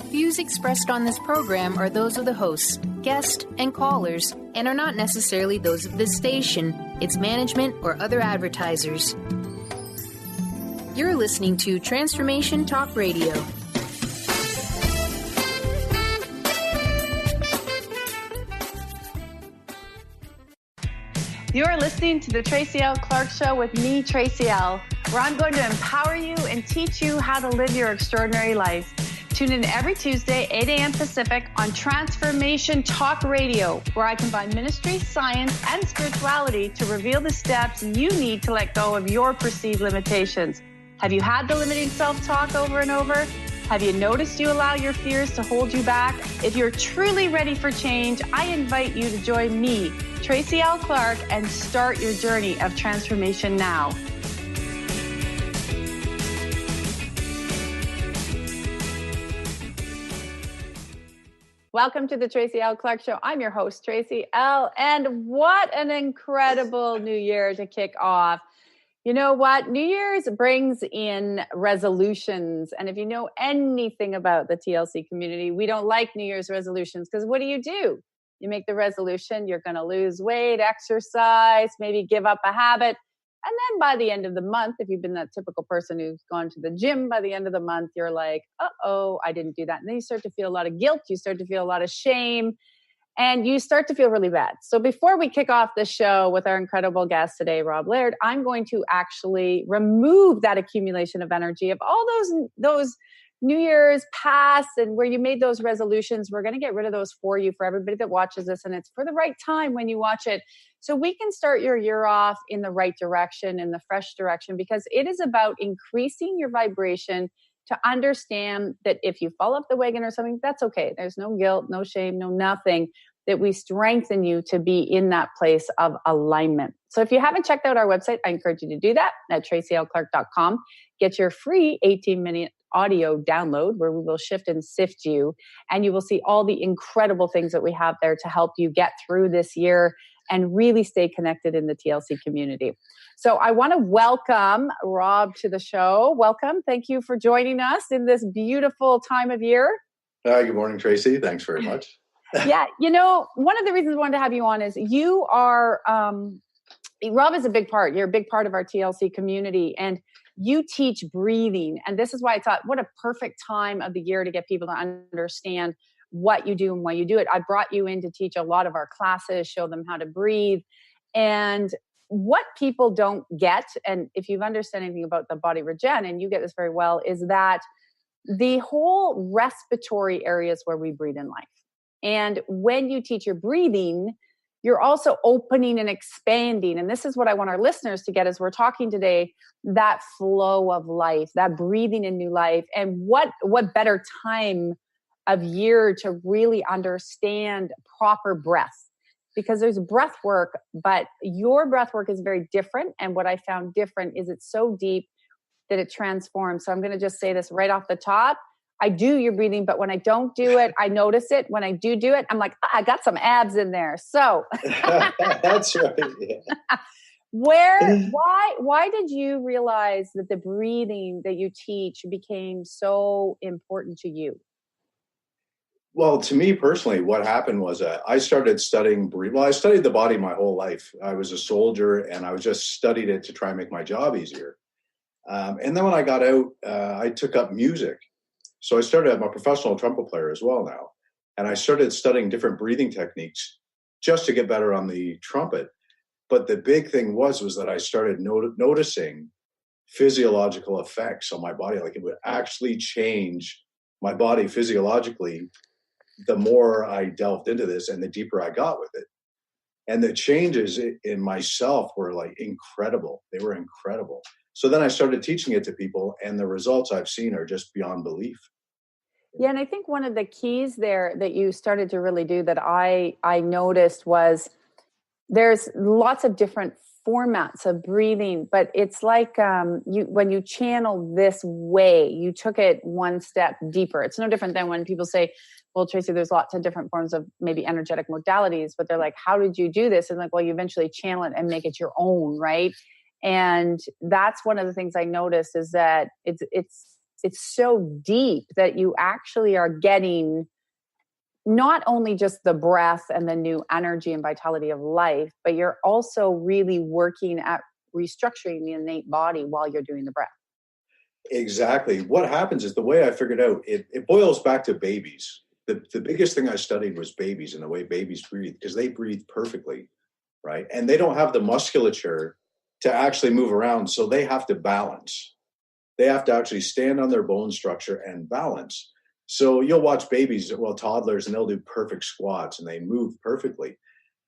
Views expressed on this program are those of the hosts, guests, and callers, and are not necessarily those of this station, its management, or other advertisers. You're listening to Transformation Talk Radio. You're listening to the Tracy L. Clark Show with me, Tracy L., where I'm going to empower you and teach you how to live your extraordinary life. Tune in every Tuesday, 8 a.m. Pacific on Transformation Talk Radio, where I combine ministry, science, and spirituality to reveal the steps you need to let go of your perceived limitations. Have you had the limiting self-talk over and over? Have you noticed you allow your fears to hold you back? If you're truly ready for change, I invite you to join me, Tracy L. Clark, and start your journey of transformation now. Welcome to the Tracy L. Clark Show. I'm your host, Tracy L. And what an incredible new year to kick off. You know what? New Year's brings in resolutions. And if you know anything about the TLC community, we don't like New Year's resolutions because what do? You make the resolution, you're going to lose weight, exercise, maybe give up a habit. And then by the end of the month, if you've been that typical person who's gone to the gym, by the end of the month, you're like, uh-oh, I didn't do that. And then you start to feel a lot of guilt. You start to feel a lot of shame. And you start to feel really bad. So before we kick off the show with our incredible guest today, Rob Laird, I'm going to actually remove that accumulation of energy of all those New Year's past and where you made those resolutions. We're going to get rid of those for you, for everybody that watches this. And it's for the right time when you watch it. So we can start your year off in the right direction, in the fresh direction, because it is about increasing your vibration to understand that if you fall off the wagon or something, that's okay. There's no guilt, no shame, no nothing, that we strengthen you to be in that place of alignment. So if you haven't checked out our website, I encourage you to do that at tracylclark.com. Get your free 18-minute audio download where we will shift and sift you, and you will see all the incredible things that we have there to help you get through this year and really stay connected in the TLC community. So I want to welcome Rob to the show. Welcome. Thank you for joining us in this beautiful time of year. Hi, good morning, Tracy. Thanks very much. Yeah. You know, one of the reasons I wanted to have you on is you are, Rob is a big part. You're a big part of our TLC community, and you teach breathing. And this is why I thought, what a perfect time of the year to get people to understand what you do and why you do it. I brought you in to teach a lot of our classes, show them how to breathe. And what people don't get, and if you've understood anything about the body regen, and you get this very well, is that the whole respiratory areas where we breathe in life. And when you teach your breathing, you're also opening and expanding. And this is what I want our listeners to get as we're talking today, that flow of life, that breathing in new life. And what better time of year to really understand proper breath, because there's breath work, but your breath work is very different. And what I found different is it's so deep that it transforms. So I'm going to just say this right off the top. I do your breathing, but when I don't do it, I notice it. When I do it, I'm like, I got some abs in there. So that's right. Yeah. Why did you realize that the breathing that you teach became so important to you? Well, to me personally, what happened was I started studying breathing. Well, I studied the body my whole life. I was a soldier, and I just studied it to try and make my job easier. And then when I got out, I took up music. So I started, I'm a professional trumpet player as well now. And I started studying different breathing techniques just to get better on the trumpet. But the big thing was that I started noticing physiological effects on my body. Like it would actually change my body physiologically the more I delved into this and the deeper I got with it. And the changes in myself were like incredible. They were incredible. So then I started teaching it to people, and the results I've seen are just beyond belief. Yeah, and I think one of the keys there that you started to really do that I noticed was there's lots of different formats of breathing, but it's like when you channel this way, you took it one step deeper. It's no different than when people say, well, Tracy, there's lots of different forms of maybe energetic modalities, but they're like, how did you do this? And like, well, you eventually channel it and make it your own, right? And that's one of the things I noticed is that it's it's so deep that you actually are getting not only just the breath and the new energy and vitality of life, but you're also really working at restructuring the innate body while you're doing the breath. Exactly. What happens is, the way I figured out, it boils back to babies. The biggest thing I studied was babies and the way babies breathe, because they breathe perfectly, right? And they don't have the musculature to actually move around, so they have to balance. They have to actually stand on their bone structure and balance. So you'll watch babies, well, toddlers, and they'll do perfect squats and they move perfectly.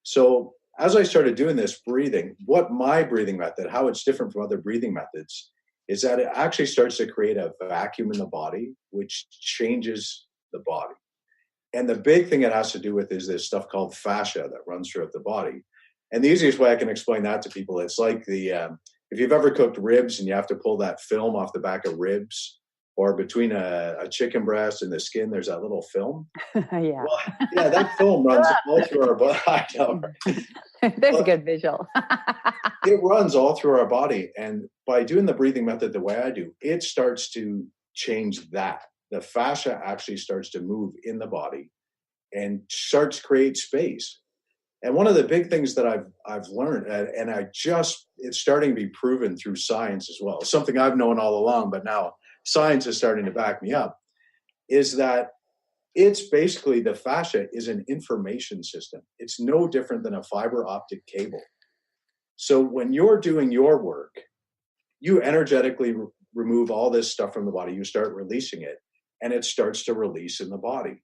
So as I started doing this breathing, what my breathing method, how it's different from other breathing methods, is that it actually starts to create a vacuum in the body, which changes the body. And the big thing it has to do with is this stuff called fascia that runs throughout the body. And the easiest way I can explain that to people, it's like if you've ever cooked ribs and you have to pull that film off the back of ribs, or between a chicken breast and the skin, there's that little film. Yeah. Well, yeah, that film runs all through our body. I know. There's a good visual. It runs all through our body. And by doing the breathing method the way I do, it starts to change that. The fascia actually starts to move in the body and starts to create space. And one of the big things that I've learned, and it's starting to be proven through science as well, something I've known all along, but now science is starting to back me up, is that it's basically, the fascia is an information system. It's no different than a fiber optic cable. So when you're doing your work, you energetically remove all this stuff from the body, you start releasing it, and it starts to release in the body.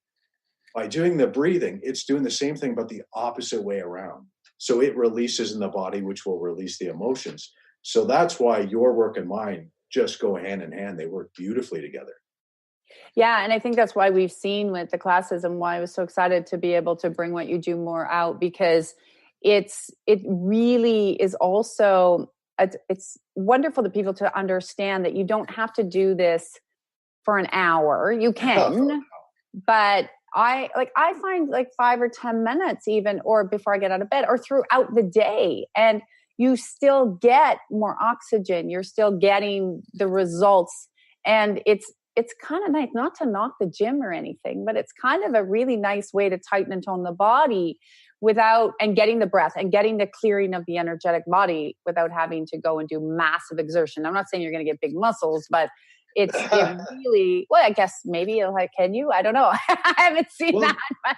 By doing the breathing, it's doing the same thing, but the opposite way around. So it releases in the body, which will release the emotions. So that's why your work and mine just go hand in hand. They work beautifully together. Yeah. And I think that's why we've seen with the classes, and why I was so excited to be able to bring what you do more out, because it really is also, it's wonderful to people to understand that you don't have to do this for an hour. You can, but I find like 5 or 10 minutes even, or before I get out of bed, or throughout the day, and you still get more oxygen. You're still getting the results. And it's kind of nice, not to knock the gym or anything, but it's kind of a really nice way to tighten and tone the body and getting the breath and getting the clearing of the energetic body without having to go and do massive exertion. I'm not saying you're going to get big muscles, but it really, well, I guess maybe can you? I don't know. I haven't seen that. But.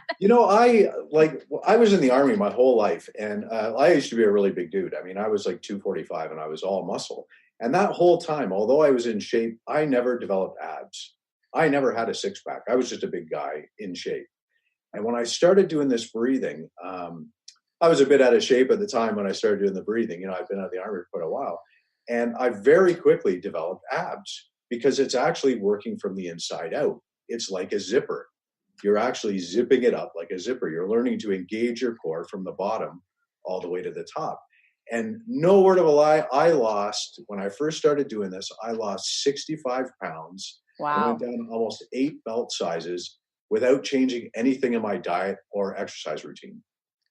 I was in the Army my whole life, and I used to be a really big dude. I mean, I was like 245 and I was all muscle. And that whole time, although I was in shape, I never developed abs. I never had a six pack. I was just a big guy in shape. And when I started doing this breathing, I was a bit out of shape at the time when I started doing the breathing. I've been out of the Army for quite a while. And I very quickly developed abs, because it's actually working from the inside out. It's like a zipper. You're actually zipping it up like a zipper. You're learning to engage your core from the bottom all the way to the top. And no word of a lie, when I first started doing this, I lost 65 pounds. Wow. I went down almost 8 belt sizes without changing anything in my diet or exercise routine.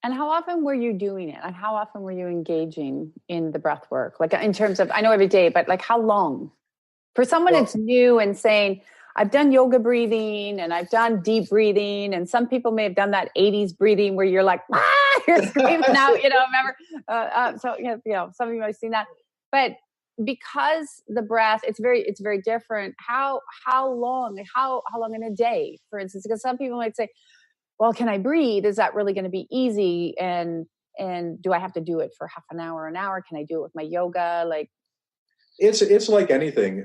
And how often were you doing it? And how often were you engaging in the breath work? Like, in terms of, I know every day, but like, how long? For someone that's new and saying, I've done yoga breathing and I've done deep breathing, and some people may have done that 80s breathing where you're like, you're screaming out, remember? So some of you might have seen that. But because the breath, it's very different. How long? How long in a day, for instance? Because some people might say, well, can I breathe? Is that really going to be easy? And do I have to do it for half an hour, an hour? Can I do it with my yoga? Like, it's like anything.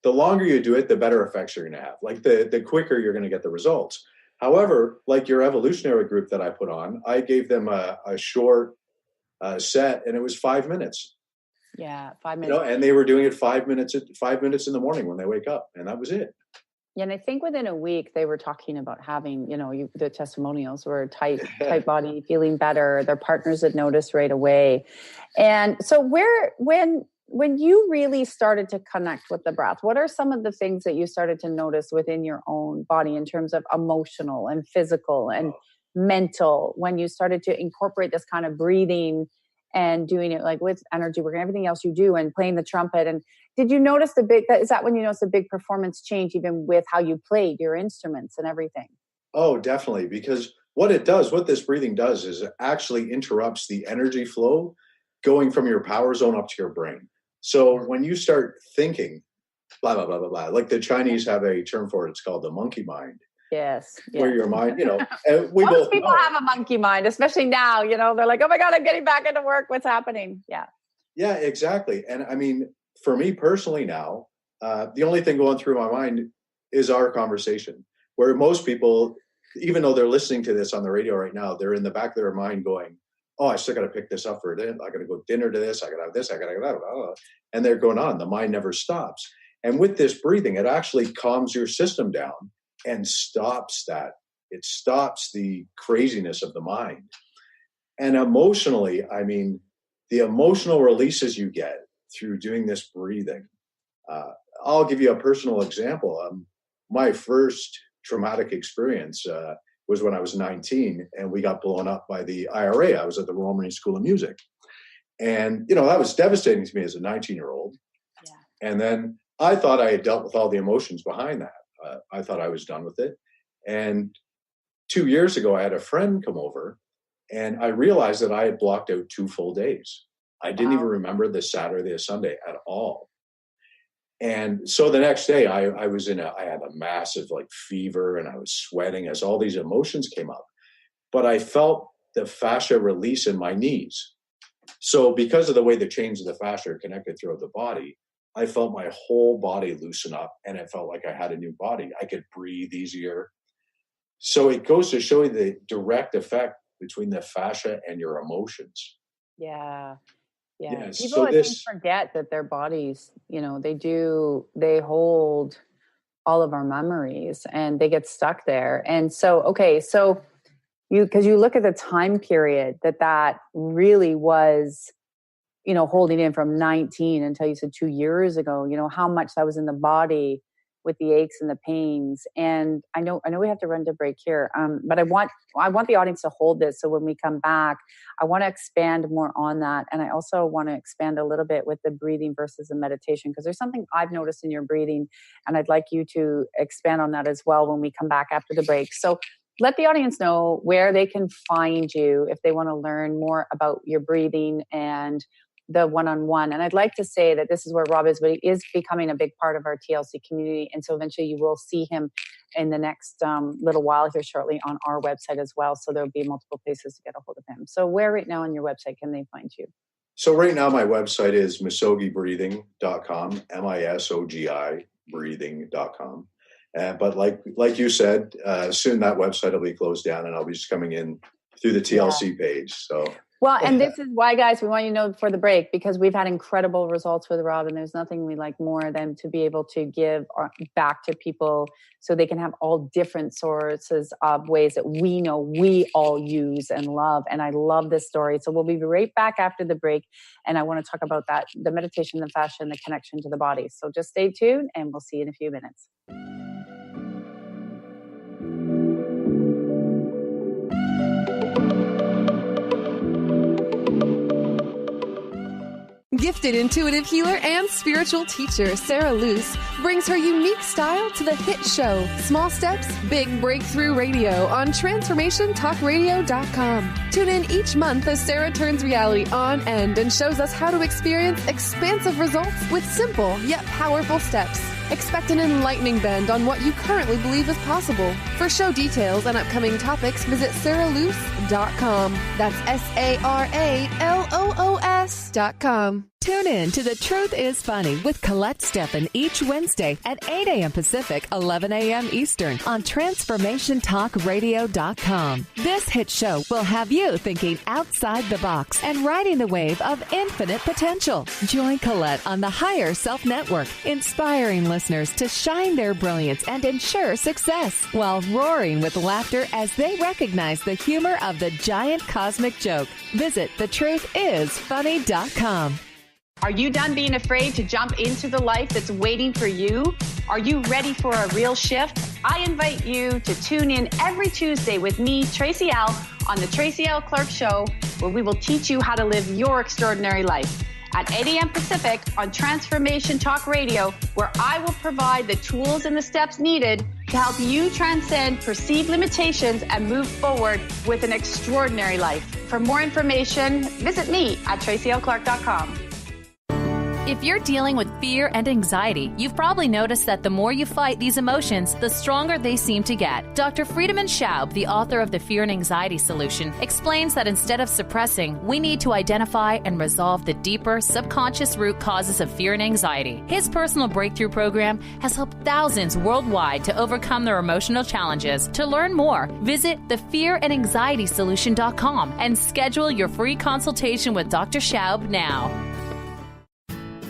The longer you do it, the better effects you're going to have. Like the quicker you're going to get the results. However, like your evolutionary group that I put on, I gave them a short set, and it was 5 minutes. Yeah, 5 minutes. And they were doing it 5 minutes in the morning when they wake up, and that was it. Yeah, and I think within a week they were talking about having, the testimonials were tight body, feeling better. Their partners had noticed right away. And so when you really started to connect with the breath, what are some of the things that you started to notice within your own body in terms of emotional and physical and mental, when you started to incorporate this kind of breathing and doing it like with energy work and everything else you do and playing the trumpet. And did you notice is that when you noticed a big performance change, even with how you played your instruments and everything? Oh, definitely. Because what this breathing does is it actually interrupts the energy flow going from your power zone up to your brain. So when you start thinking, blah, blah, blah, blah, blah, like the Chinese have a term for it, it's called the monkey mind. Yes. Where your mind, most people have a monkey mind, especially now, they're like, oh my God, I'm getting back into work. What's happening? Yeah. Yeah, exactly. And I mean, for me personally now, the only thing going through my mind is our conversation, where most people, even though they're listening to this on the radio right now, they're in the back of their mind going, oh, I still got to pick this up for dinner. I got to go dinner to this. I got to have this. I got to that. And they're going on. The mind never stops. And with this breathing, it actually calms your system down and stops that. It stops the craziness of the mind. And emotionally, I mean, the emotional releases you get through doing this breathing. I'll give you a personal example. My first traumatic experience was when I was 19 and we got blown up by the IRA. I was at the Royal Marine School of Music. And, that was devastating to me as a 19-year-old. Yeah. And then I thought I had dealt with all the emotions behind that. I thought I was done with it. And 2 years ago, I had a friend come over and I realized that I had blocked out 2 full days. I didn't even remember the Saturday or Sunday at all. And so the next day I had a massive fever and I was sweating as all these emotions came up, but I felt the fascia release in my knees. So because of the way the chains of the fascia are connected throughout the body, I felt my whole body loosen up and it felt like I had a new body. I could breathe easier. So it goes to show you the direct effect between the fascia and your emotions. Yeah. Yeah. Yes. People, I think, forget that their bodies, they hold all of our memories and they get stuck there. And so, because you look at the time period that really was, holding in from 19 until you said 2 years ago, how much that was in the body with the aches and the pains. And I know we have to run to break here. But I want the audience to hold this. So when we come back, I want to expand more on that. And I also want to expand a little bit with the breathing versus the meditation, because there's something I've noticed in your breathing. And I'd like you to expand on that as well when we come back after the break. So let the audience know where they can find you if they want to learn more about your breathing and the one-on-one. And I'd like to say that this is where Rob is, but he is becoming a big part of our TLC community. And so eventually you will see him in the next little while here shortly on our website as well. So there'll be multiple places to get a hold of him. So where right now on your website can they find you? So right now my website is misogibreathing.com, MISOGI breathing.com. But like you said, soon that website will be closed down and I'll be just coming in through the TLC page. So. Well, and this is why, guys, we want you to know before the break, because we've had incredible results with Rob, and there's nothing we like more than to be able to give back to people so they can have all different sources of ways that we know we all use and love. And I love this story. So we'll be right back after the break, and I want to talk about that, the meditation, the fascia, and the connection to the body. So just stay tuned, and we'll see you in a few minutes. Gifted intuitive healer and spiritual teacher Sarah Luce brings her unique style to the hit show Small Steps, Big Breakthrough Radio on TransformationTalkRadio.com. Tune in each month as Sarah turns reality on end and shows us how to experience expansive results with simple yet powerful steps. Expect an enlightening bend on what you currently believe is possible. For show details and upcoming topics, visit sarahluce.com. That's SARALOOS.com. Tune in to The Truth is Funny with Colette Steffen each Wednesday at 8 a.m. Pacific, 11 a.m. Eastern on TransformationTalkRadio.com. This hit show will have you thinking outside the box and riding the wave of infinite potential. Join Colette on the Higher Self Network, inspiring listeners to shine their brilliance and ensure success while roaring with laughter as they recognize the humor of the giant cosmic joke. Visit thetruthisfunny.com. Are you done being afraid to jump into the life that's waiting for you? Are you ready for a real shift? I invite you to tune in every Tuesday with me, Tracy L, on the Tracy L. Clark Show, where we will teach you how to live your extraordinary life. At 8 a.m. Pacific on Transformation Talk Radio, where I will provide the tools and the steps needed to help you transcend perceived limitations and move forward with an extraordinary life. For more information, visit me at tracylclark.com. If you're dealing with fear and anxiety, you've probably noticed that the more you fight these emotions, the stronger they seem to get. Dr. Friedemann Schaub, the author of The Fear and Anxiety Solution, explains that instead of suppressing, we need to identify and resolve the deeper, subconscious root causes of fear and anxiety. His personal breakthrough program has helped thousands worldwide to overcome their emotional challenges. To learn more, visit thefearandanxietysolution.com and schedule your free consultation with Dr. Schaub now.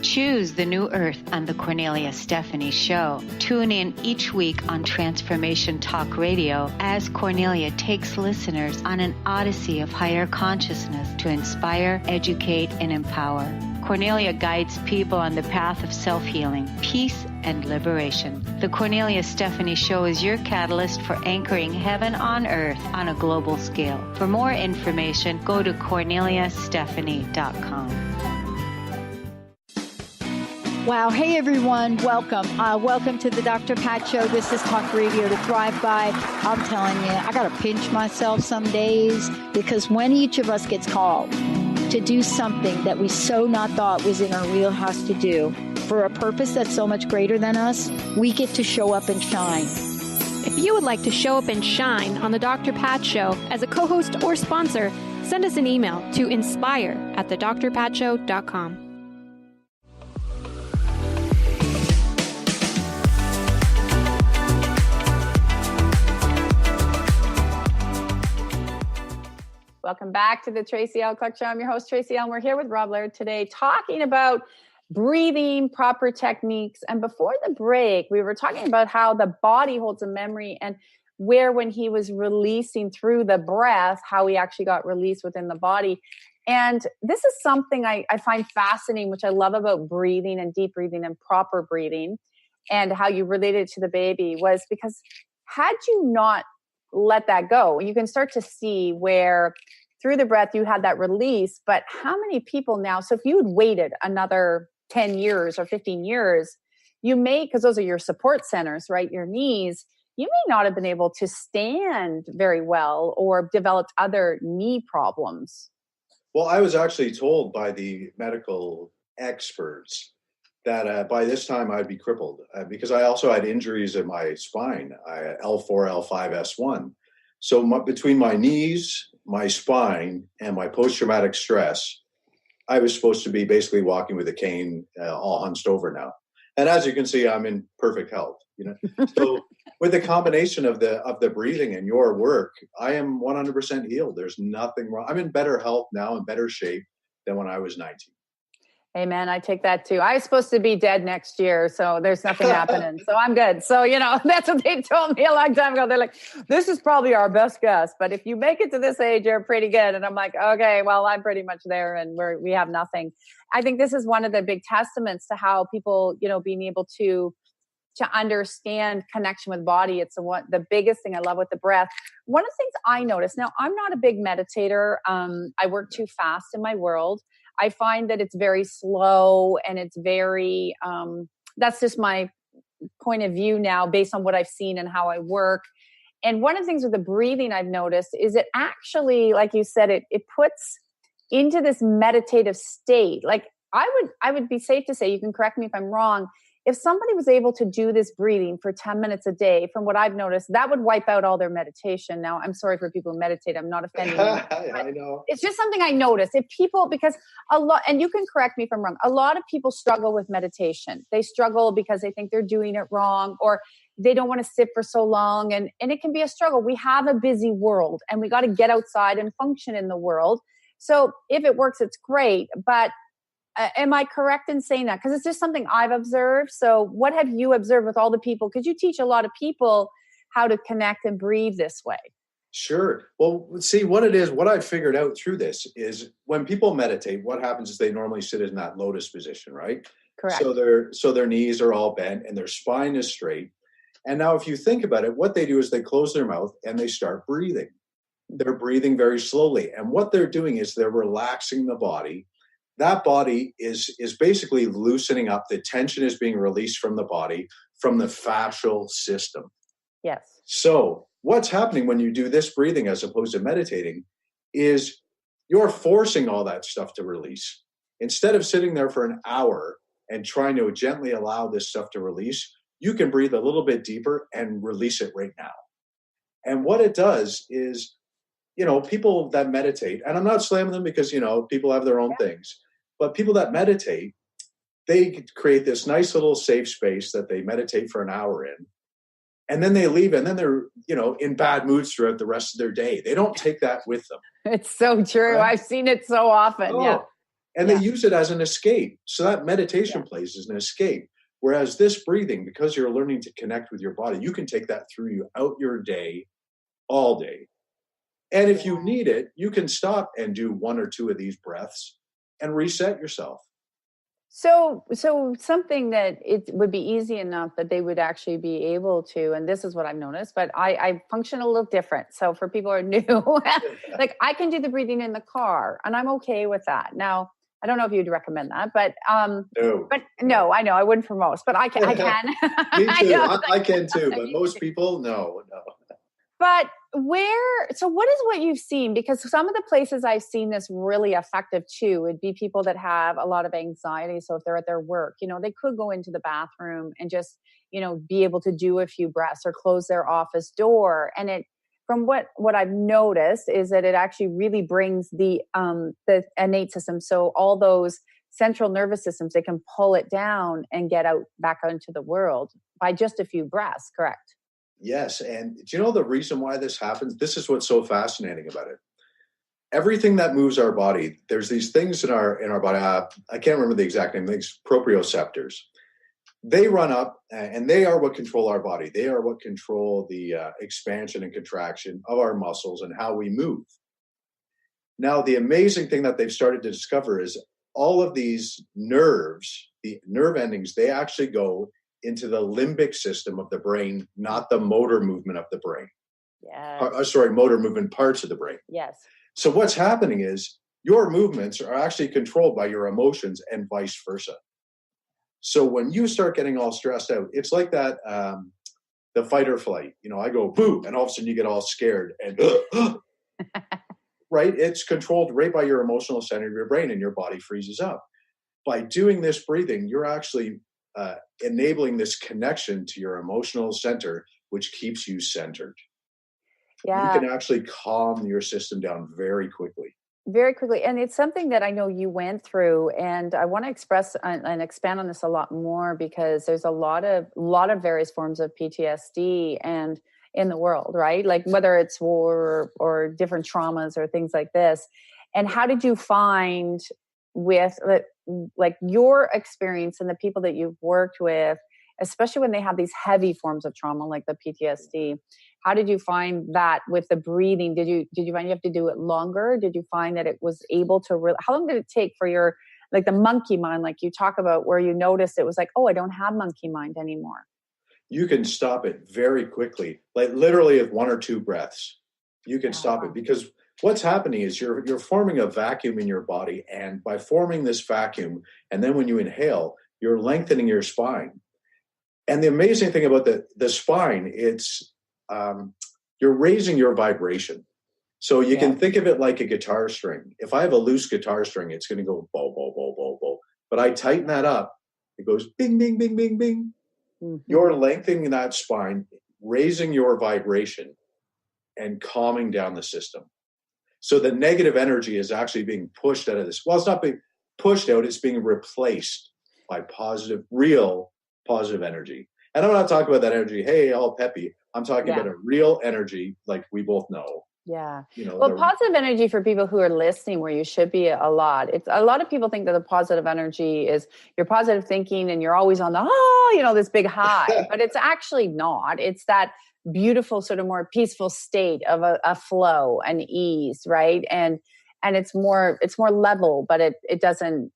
Choose the new earth on the Cornelia Stephanie Show. Tune in each week on Transformation Talk Radio as Cornelia takes listeners on an odyssey of higher consciousness to inspire, educate, and empower. Cornelia guides people on the path of self-healing, peace, and liberation. The Cornelia Stephanie Show is your catalyst for anchoring heaven on earth on a global scale. For more information, go to corneliastephanie.com. Wow. Hey, everyone. Welcome. Welcome to the Dr. Pat Show. This is Talk Radio to Thrive By. I'm telling you, I got to pinch myself some days because when each of us gets called to do something that we so not thought was in our wheelhouse to do for a purpose that's so much greater than us, we get to show up and shine. If you would like to show up and shine on the Dr. Pat Show as a co-host or sponsor, send us an email to inspire@thedrpatshow.com. Welcome back to the Tracy L. Clark Show. I'm your host, Tracy L. And we're here with Rob Laird today talking about breathing, proper techniques. And before the break, we were talking about how the body holds a memory and where when he was releasing through the breath, how he actually got released within the body. And this is something I find fascinating, which I love about breathing and deep breathing and proper breathing and how you related to the baby was because had you not let that go, you can start to see where through the breath you had that release. But how many people now, so if you had waited another 10 years or 15 years, you may, because those are your support centers, right? Your knees, you may not have been able to stand very well or developed other knee problems. Well, I was actually told by the medical experts that by this time I'd be crippled because I also had injuries in my spine, L4, L5, S1. So between my knees, my spine, and my post-traumatic stress, I was supposed to be basically walking with a cane all hunched over now. And as you can see, I'm in perfect health. So with the combination of the breathing and your work, I am 100% healed. There's nothing wrong. I'm in better health now, in better shape than when I was 19. Amen. I take that too. I was supposed to be dead next year, so there's nothing happening. So I'm good. So, that's what they told me a long time ago. They're like, this is probably our best guess, but if you make it to this age, you're pretty good. And I'm like, okay, well, I'm pretty much there and we have nothing. I think this is one of the big testaments to how people, being able to understand connection with body. It's the biggest thing I love with the breath. One of the things I notice, now I'm not a big meditator. I work too fast in my world. I find that it's very slow and it's very, that's just my point of view now based on what I've seen and how I work. And one of the things with the breathing I've noticed is it actually, like you said, it puts into this meditative state. Like I would be safe to say, you can correct me if I'm wrong, if somebody was able to do this breathing for 10 minutes a day, from what I've noticed, that would wipe out all their meditation. Now, I'm sorry for people who meditate. I'm not offending them. I know. It's just something I noticed. If people, because a lot, and you can correct me if I'm wrong, a lot of people struggle with meditation. They struggle because they think they're doing it wrong or they don't want to sit for so long. And it can be a struggle. We have a busy world and we got to get outside and function in the world. So if it works, it's great. But am I correct in saying that? Because it's just something I've observed. So what have you observed with all the people? Because you teach a lot of people how to connect and breathe this way. Sure. Well, see what it is, what I've figured out through this is when people meditate, what happens is they normally sit in that lotus position, right? Correct. So their knees are all bent and their spine is straight. And now if you think about it, what they do is they close their mouth and they start breathing. They're breathing very slowly. And what they're doing is they're relaxing the body. That body is basically loosening up. The tension is being released from the body, from the fascial system. Yes. So what's happening when you do this breathing as opposed to meditating is you're forcing all that stuff to release. Instead of sitting there for an hour and trying to gently allow this stuff to release, you can breathe a little bit deeper and release it right now. And what it does is, people that meditate, and I'm not slamming them because, people have their own things, but people that meditate, they create this nice little safe space that they meditate for an hour in. And then they leave, and then they're, in bad moods throughout the rest of their day. They don't take that with them. It's so true. Right? I've seen it so often. Oh. Yeah. And they use it as an escape. So that meditation place is an escape. Whereas this breathing, because you're learning to connect with your body, you can take that throughout your day, all day. And if you need it, you can stop and do one or two of these breaths and reset yourself. So something that it would be easy enough that they would actually be able to, and this is what I've noticed, but I function a little different. So for people who are new, like I can do the breathing in the car and I'm okay with that. Now, I don't know if you'd recommend that, but no, I know I wouldn't for most, but I can. Me too. I can too, but most people, no. But what is what you've seen? Because some of the places I've seen this really effective too would be people that have a lot of anxiety. So if they're at their work, they could go into the bathroom and just, be able to do a few breaths or close their office door. And it, from what I've noticed is that it actually really brings the innate system. So all those central nervous systems, they can pull it down and get out back into the world by just a few breaths. Correct. Yes. And do you know the reason why this happens? This is what's so fascinating about it. Everything that moves our body, there's these things in our body. I can't remember the exact name. These proprioceptors. They run up and they are what control our body. They are what control the expansion and contraction of our muscles and how we move. Now, the amazing thing that they've started to discover is all of these nerves, the nerve endings, they actually go into the limbic system of the brain, not the motor movement of the brain. Yes. Motor movement parts of the brain. Yes. So what's happening is your movements are actually controlled by your emotions and vice versa. So when you start getting all stressed out, it's like that, the fight or flight. I go, boo, and all of a sudden you get all scared and right? It's controlled right by your emotional center of your brain and your body freezes up. By doing this breathing, you're actually enabling this connection to your emotional center, which keeps you centered. Yeah. You can actually calm your system down very quickly. Very quickly. And it's something that I know you went through, and I want to express and expand on this a lot more because there's a lot of various forms of PTSD and in the world, right? Like whether it's war or different traumas or things like this. And how did you find with like your experience and the people that you've worked with, especially when they have these heavy forms of trauma like the PTSD, how did you find that with the breathing? Did you find you have to do it longer? Did you find that it was able to how long did it take for your, like the monkey mind, like you talk about, where you noticed it was like, oh, I don't have monkey mind anymore? You can stop it very quickly, like literally with one or two breaths. You can stop it because what's happening is you're forming a vacuum in your body, and by forming this vacuum, and then when you inhale, you're lengthening your spine. And the amazing thing about the spine, it's you're raising your vibration. So you can think of it like a guitar string. If I have a loose guitar string, it's going to go bow, bow, bow, bow, bow. But I tighten that up, it goes bing, bing, bing, bing, bing. Mm-hmm. You're lengthening that spine, raising your vibration, and calming down the system. So the negative energy is actually being pushed out of this. Well, it's not being pushed out, it's being replaced by positive, real positive energy. And I'm not talking about that energy, hey, all peppy. I'm talking about a real energy like we both know. Yeah. You know, Well, positive energy for people who are listening, where you should be a lot. It's a lot of people think that the positive energy is your positive thinking and you're always on the, this big high, but it's actually not. It's that beautiful sort of more peaceful state of a flow and ease. Right. And it's more level, but it doesn't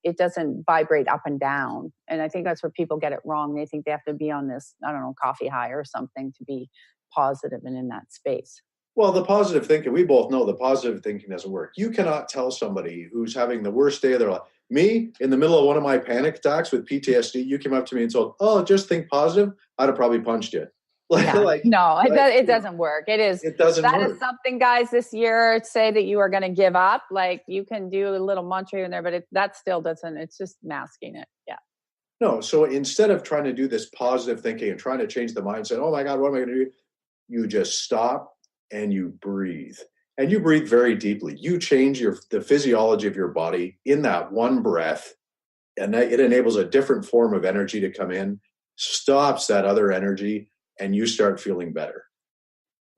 vibrate up and down. And I think that's where people get it wrong. They think they have to be on this, I don't know, coffee high or something to be positive and in that space. Well, the positive thinking, we both know the positive thinking doesn't work. You cannot tell somebody who's having the worst day of their life. Me, in the middle of one of my panic attacks with PTSD, you came up to me and told, just think positive, I'd have probably punched you. It doesn't work. It doesn't work. That is something, guys, this year, say that you are going to give up. Like, you can do a little mantra in there, but that still doesn't, it's just masking it. Yeah. No, so instead of trying to do this positive thinking and trying to change the mindset, oh my God, what am I going to do? You just stop and you breathe. And you breathe very deeply. You change the physiology of your body in that one breath, and it enables a different form of energy to come in, stops that other energy, and you start feeling better.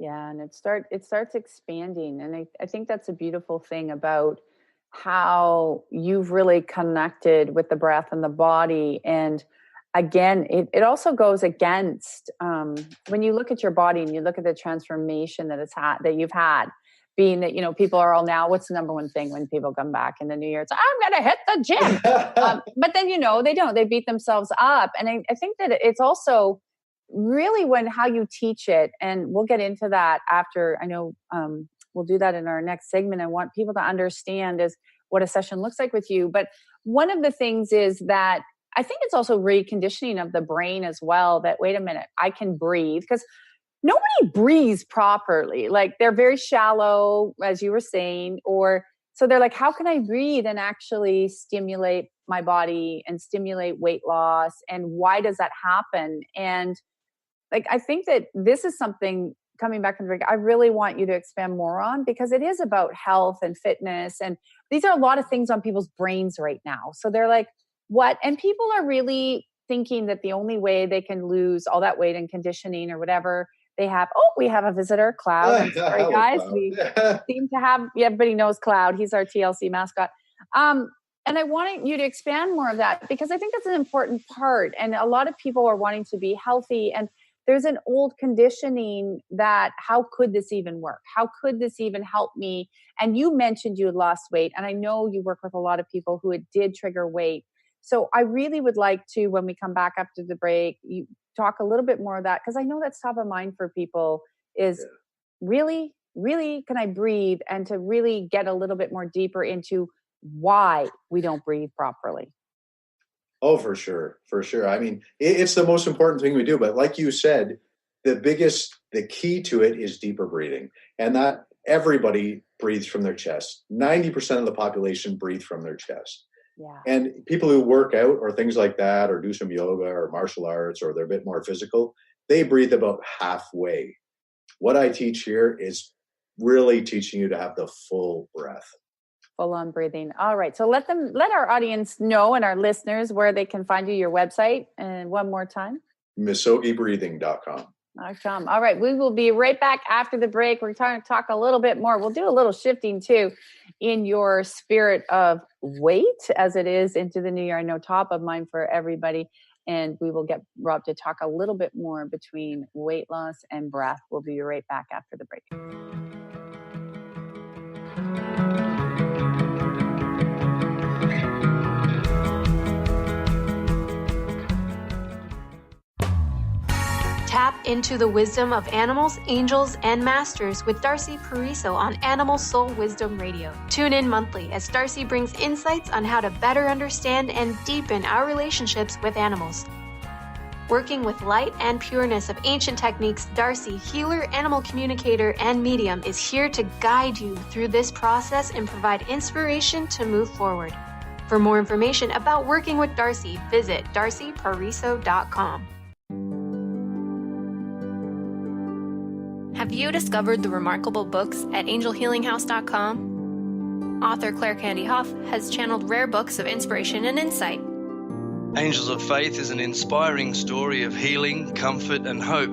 Yeah, and it starts expanding. And I think that's a beautiful thing about how you've really connected with the breath and the body. And again, it also goes against when you look at your body and you look at the transformation that you've had, being that, people are all now, what's the number one thing when people come back in the new year? It's, I'm going to hit the gym. But then, they don't, they beat themselves up. And I think that it's also really how you teach it. And we'll get into that after. I know we'll do that in our next segment. I want people to understand is what a session looks like with you. But one of the things is that I think it's also reconditioning of the brain as well, that, wait a minute, I can breathe, because nobody breathes properly. Like, they're very shallow, as you were saying, so they're like, how can I breathe and actually stimulate my body and stimulate weight loss? And why does that happen? And I think that this is something, coming back from the break, I really want you to expand more on, because it is about health and fitness. And these are a lot of things on people's brains right now. So they're like, what? And people are really thinking that the only way they can lose all that weight and conditioning or whatever they have. Oh, we have a visitor, Cloud. I'm sorry, guys. Cloud. We seem to have, everybody knows Cloud. He's our TLC mascot. And I wanted you to expand more of that, because I think that's an important part. And a lot of people are wanting to be healthy. And there's an old conditioning that, how could this even work? How could this even help me? And you mentioned you had lost weight. And I know you work with a lot of people who it did trigger weight. So I really would like to, when we come back after the break, you talk a little bit more of that, because I know that's top of mind for people is really, really, can I breathe? And to really get a little bit more deeper into why we don't breathe properly. Oh, for sure. For sure. I mean, it's the most important thing we do. But like you said, the key to it is deeper breathing. And that everybody breathes from their chest. 90% of the population breathe from their chest. Yeah. And people who work out or things like that, or do some yoga or martial arts, or they're a bit more physical, they breathe about halfway. What I teach here is really teaching you to have the full breath. Full on breathing. All right. So let our audience know, and our listeners, where they can find you, your website. And one more time. misogibreathing.com. All right. We will be right back after the break. We're going to talk a little bit more. We'll do a little shifting too in your spirit of weight as it is into the new year. I know top of mind for everybody. And we will get Rob to talk a little bit more between weight loss and breath. We'll be right back after the break. Tap into the wisdom of animals, angels, and masters with Darcy Pariso on Animal Soul Wisdom Radio. Tune in monthly as Darcy brings insights on how to better understand and deepen our relationships with animals. Working with light and pureness of ancient techniques, Darcy, healer, animal communicator, and medium, is here to guide you through this process and provide inspiration to move forward. For more information about working with Darcy, visit darcypariso.com. Have you discovered the remarkable books at angelhealinghouse.com? Author Claire Candy Hough has channeled rare books of inspiration and insight. Angels of Faith is an inspiring story of healing, comfort, and hope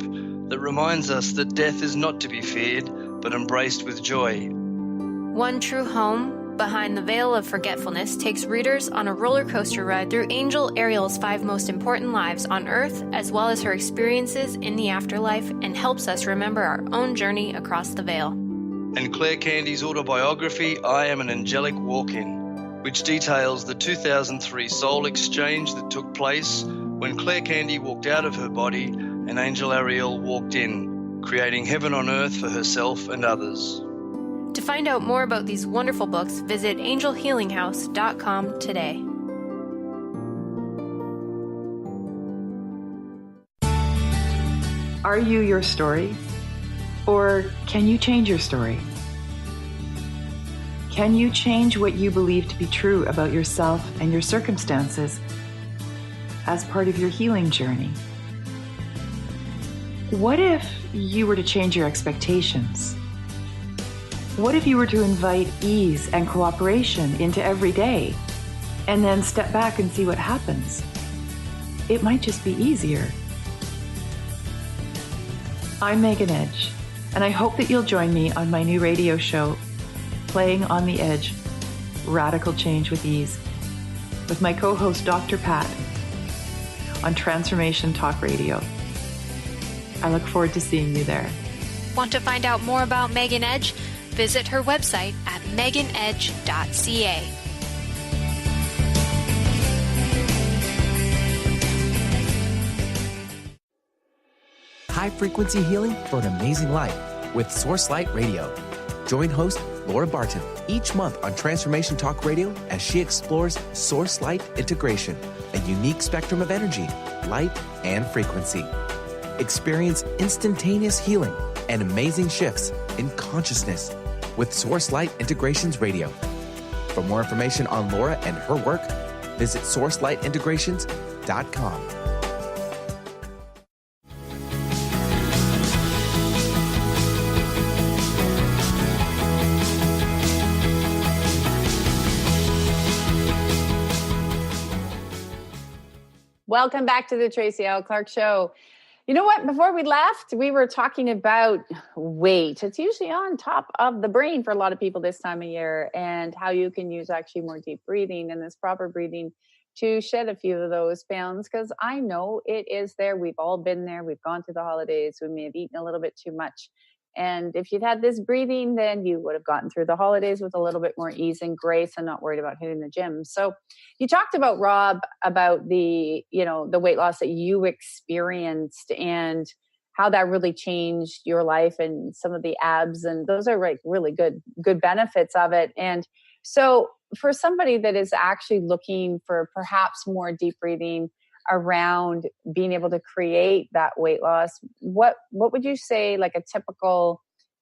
that reminds us that death is not to be feared, but embraced with joy. One True Home, Behind the Veil of Forgetfulness, takes readers on a roller coaster ride through Angel Ariel's 5 most important lives on Earth, as well as her experiences in the afterlife, and helps us remember our own journey across the veil. And Claire Candy's autobiography, I Am an Angelic Walk-In, which details the 2003 soul exchange that took place when Claire Candy walked out of her body and Angel Ariel walked in, creating heaven on earth for herself and others. To find out more about these wonderful books, visit angelhealinghouse.com today. Are you your story? Or can you change your story? Can you change what you believe to be true about yourself and your circumstances as part of your healing journey? What if you were to change your expectations? What if you were to invite ease and cooperation into every day and then step back and see what happens? It might just be easier. I'm Megan Edge, and I hope that you'll join me on my new radio show, Playing on the Edge, Radical Change with Ease, with my co-host Dr. Pat on Transformation Talk Radio. I look forward to seeing you there. Want to find out more about Megan Edge? Visit her website at meganedge.ca. High-frequency healing for an amazing life with Source Light Radio. Join host Laura Barton each month on Transformation Talk Radio as she explores Source Light integration, a unique spectrum of energy, light, and frequency. Experience instantaneous healing and amazing shifts in consciousness with Source Light Integrations Radio. For more information on Laura and her work, visit sourcelightintegrations.com. Welcome back to the Tracy L. Clark Show. You know what? Before we left, we were talking about weight. It's usually on top of the brain for a lot of people this time of year, and how you can use actually more deep breathing and this proper breathing to shed a few of those pounds, because I know it is there. We've all been there. We've gone through the holidays. We may have eaten a little bit too much. And if you'd had this breathing, then you would have gotten through the holidays with a little bit more ease and grace and not worried about hitting the gym. So you talked about, Rob, about the weight loss that you experienced and how that really changed your life and some of the abs. And those are like really good benefits of it. And so for somebody that is actually looking for perhaps more deep breathing around being able to create that weight loss, what would you say, like a typical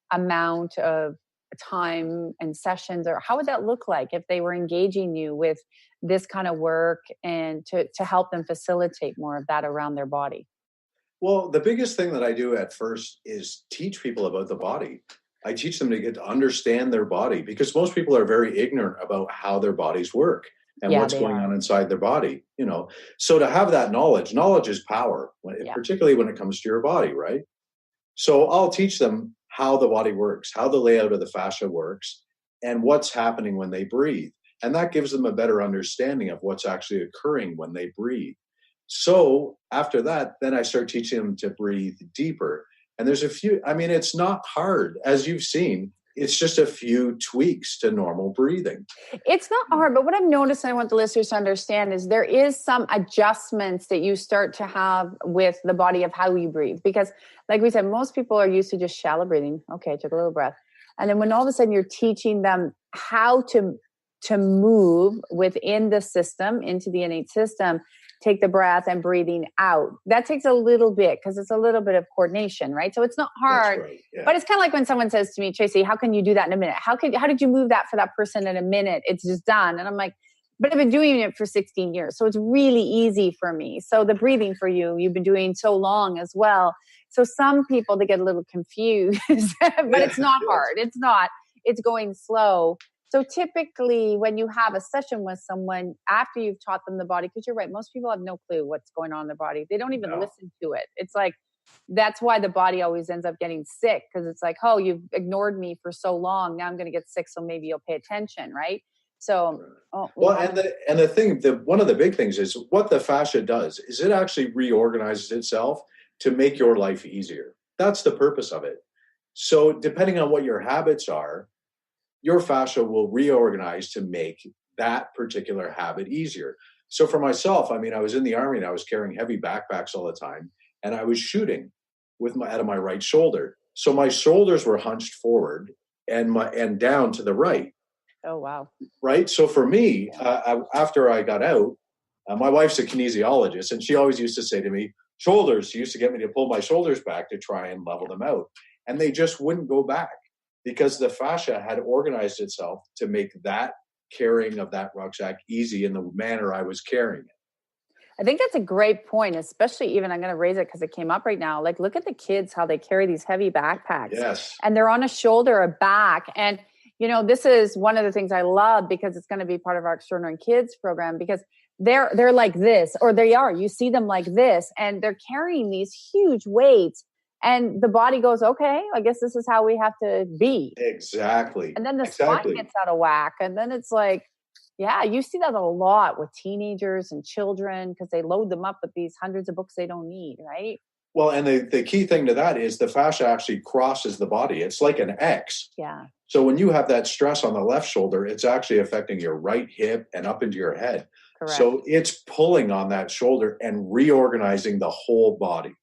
amount of time and sessions, or how would that look like if they were engaging you with this kind of work and to help them facilitate more of that around their body? Well, the biggest thing that I do at first is teach people about the body. I teach them to get to understand their body, because most people are very ignorant about how their bodies work and what's going on inside their body, So to have that knowledge is power, particularly when it comes to your body, right? So I'll teach them how the body works, how the layout of the fascia works, and what's happening when they breathe. And that gives them a better understanding of what's actually occurring when they breathe. So after that, then I start teaching them to breathe deeper. And there's it's not hard, as you've seen. It's just a few tweaks to normal breathing. It's not hard, but what I've noticed, and I want the listeners to understand, is there is some adjustments that you start to have with the body of how you breathe. Because like we said, most people are used to just shallow breathing. Okay, took a little breath. And then when all of a sudden you're teaching them how to move within the system, into the innate system, take the breath and breathing out. That takes a little bit, because it's a little bit of coordination, right? So it's not hard, right, yeah. But it's kind of like when someone says to me, Tracy, how can you do that in a minute? How did you move that for that person in a minute? It's just done. And I'm like, but I've been doing it for 16 years. So it's really easy for me. So the breathing for you've been doing so long as well. So some people, they get a little confused, but it's not hard. It's not, it's going slow. So typically when you have a session with someone after you've taught them the body, because you're right, most people have no clue what's going on in their body. They don't even listen to it. It's like, that's why the body always ends up getting sick, because it's like, oh, you've ignored me for so long. Now I'm going to get sick. So maybe you'll pay attention. Right. So, and the thing, one of the big things is what the fascia does is it actually reorganizes itself to make your life easier. That's the purpose of it. So depending on what your habits are, your fascia will reorganize to make that particular habit easier. So for myself, I mean, I was in the Army and I was carrying heavy backpacks all the time, and I was shooting out of my right shoulder. So my shoulders were hunched forward and down to the right. Oh, wow. Right. So for me, after I got out, my wife's a kinesiologist, and she always used to say to me, shoulders. She used to get me to pull my shoulders back to try and level them out. And they just wouldn't go back because the fascia had organized itself to make that carrying of that rucksack easy in the manner I was carrying it. I think that's a great point, especially even, I'm going to raise it because it came up right now. Like, look at the kids, how they carry these heavy backpacks. Yes. And they're on a shoulder, a back. And, you know, this is one of the things I love because it's going to be part of our Extraordinary Kids program, because they're like this, or they are, you see them like this, and they're carrying these huge weights, and the body goes, okay, I guess this is how we have to be. Exactly. And then the spine gets out of whack. And then it's like, yeah, you see that a lot with teenagers and children because they load them up with these hundreds of books they don't need, right? Well, and the key thing to that is the fascia actually crosses the body. It's like an X. Yeah. So when you have that stress on the left shoulder, it's actually affecting your right hip and up into your head. Correct. So it's pulling on that shoulder and reorganizing the whole body.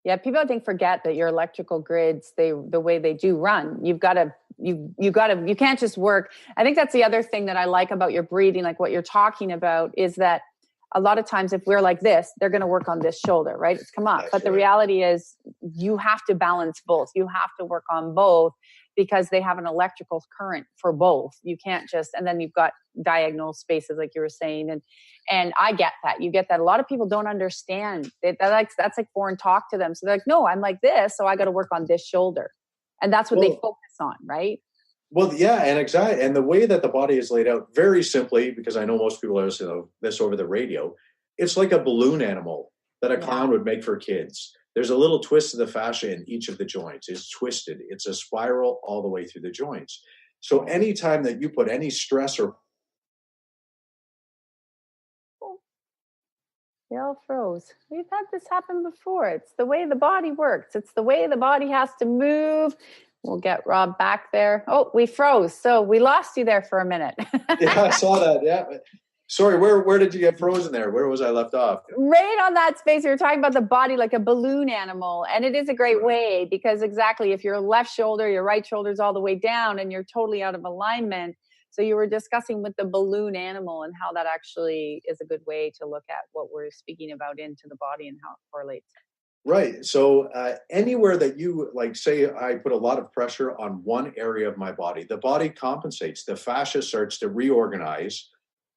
Yeah, people I think forget that your electrical grids, the way they do run, you can't just work. I think that's the other thing that I like about your breathing, like what you're talking about, is that a lot of times if we're like this, they're going to work on this shoulder, right? It's come up. That's but the right. reality is you have to balance both. You have to work on both because they have an electrical current for both. You can't just, and then you've got diagonal spaces like you were saying. And I get that. You get that. A lot of people don't understand. That's like foreign talk to them. So they're like, no, I'm like this, so I got to work on this shoulder. And that's what they focus on, right? Well, yeah, and exactly. And the way that the body is laid out, very simply, because I know most people are listening to this over the radio, it's like a balloon animal that a clown would make for kids. There's a little twist of the fascia in each of the joints. It's twisted. It's a spiral all the way through the joints. So anytime that you put any stress or... They all froze. We've had this happen before. It's the way the body works. It's the way the body has to move. We'll get Rob back there. Oh, we froze. So we lost you there for a minute. Yeah, I saw that. Yeah. Sorry, where did you get frozen there? Where was I left off? Right on that space. We were talking about the body like a balloon animal. And it is a great way because exactly if your left shoulder, your right shoulder's all the way down and you're totally out of alignment. So you were discussing with the balloon animal and how that actually is a good way to look at what we're speaking about into the body and how it correlates. Right. So anywhere that you, like, say I put a lot of pressure on one area of my body, the body compensates. The fascia starts to reorganize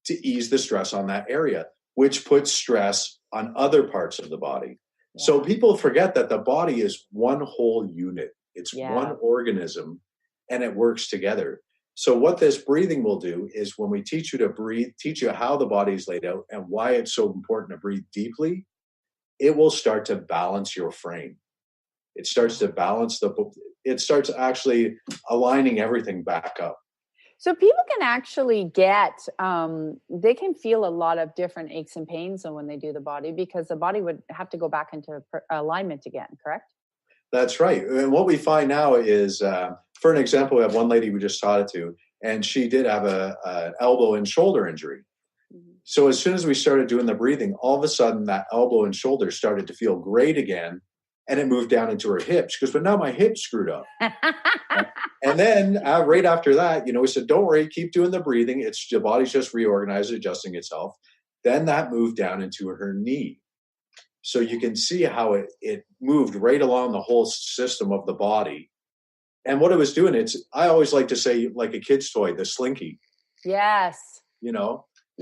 to ease the stress on that area, which puts stress on other parts of the body. Yeah. So people forget that the body is one whole unit. It's one organism and it works together. So what this breathing will do is when we teach you to breathe, teach you how the body is laid out and why it's so important to breathe deeply, it will start to balance your frame. It starts to balance it starts actually aligning everything back up. So people can actually get, they can feel a lot of different aches and pains when they do the body because the body would have to go back into alignment again, correct? That's right. And what we find now is, for an example, we have one lady we just taught it to, and she did have an elbow and shoulder injury. So as soon as we started doing the breathing, all of a sudden that elbow and shoulder started to feel great again. And it moved down into her hips. She goes, but now my hips screwed up. And then right after that, we said, don't worry, keep doing the breathing. The body's just reorganizing, adjusting itself. Then that moved down into her knee. So you can see how it moved right along the whole system of the body. And what it was doing, I always like to say, like a kid's toy, the slinky. Yes.